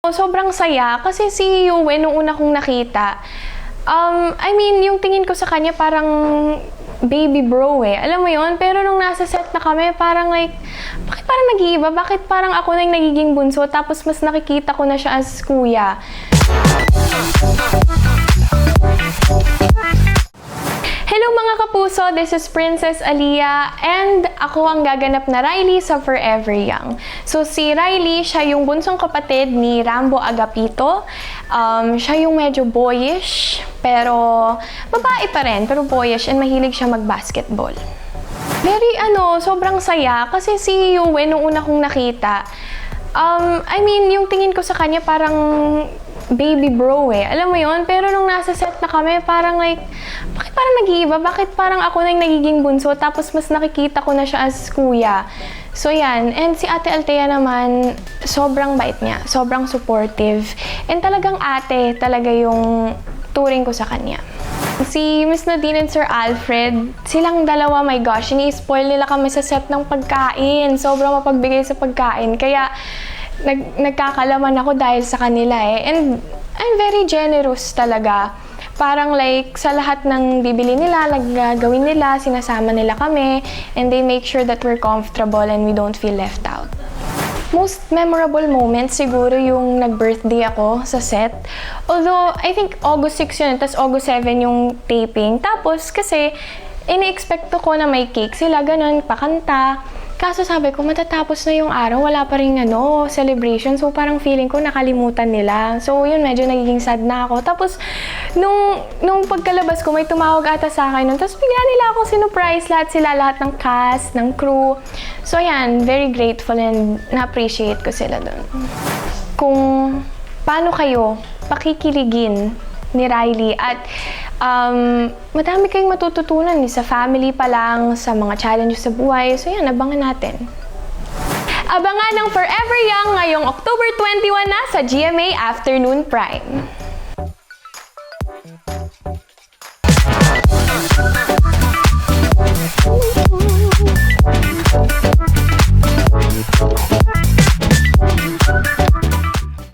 Sobrang saya kasi si Yue nung una kong nakita, yung tingin ko sa kanya parang baby bro eh. Alam mo yon. Pero nung nasa set na kami, parang like, bakit parang nag-iiba? Bakit parang ako na yung nagiging bunso tapos mas nakikita ko na siya as kuya? Hello mga kapuso, this is Princess Aliyah and ako ang gaganap na Riley sa Forever Young. So si Riley, siya yung bunsong kapatid ni Rambo Agapito. Siya yung medyo boyish, pero babae pa rin, pero boyish and mahilig siya mag-basketball. Very sobrang saya kasi si Yue nung una kong nakita, yung tingin ko sa kanya parang baby bro eh. Alam mo yon. Pero nung nasa set na kami, parang like, bakit parang nag-iiba? Bakit parang ako na yung nagiging bunso tapos mas nakikita ko na siya as kuya? So yan. And si Ate Althea naman, sobrang bait niya. Sobrang supportive. And talagang ate talaga yung turing ko sa kanya. Si Miss Nadine and Sir Alfred, silang dalawa, my gosh, ini-spoil nila kami sa set ng pagkain. Sobrang mapagbigay sa pagkain. Kaya nagkakalaman ako dahil sa kanila eh. And I'm very generous talaga. Parang like, sa lahat ng bibili nila, nagagawin nila, sinasama nila kami, and they make sure that we're comfortable and we don't feel left out. Most memorable moment siguro yung nag-birthday ako sa set. Although, I think August 6 yun, tapos August 7 yung taping. Tapos, kasi, ini-expect ko na may cake sila, ganun, pakanta. Kaso sabi ko, matatapos na yung araw, wala pa rin celebration. So parang feeling ko nakalimutan nila. So yun, medyo nagiging sad na ako. Tapos, nung pagkalabas ko, may tumawag ata sa akin nun. Tapos bigla nila ako sinurprise lahat ng cast, ng crew. So yan, very grateful and na-appreciate ko sila dun. Kung paano kayo pakikiligin ni Riley at madami kayong matututunan sa family pa lang, sa mga challenges sa buhay. So yan, abangan natin. Abangan ng Forever Young ngayong October 21 na sa GMA Afternoon Prime.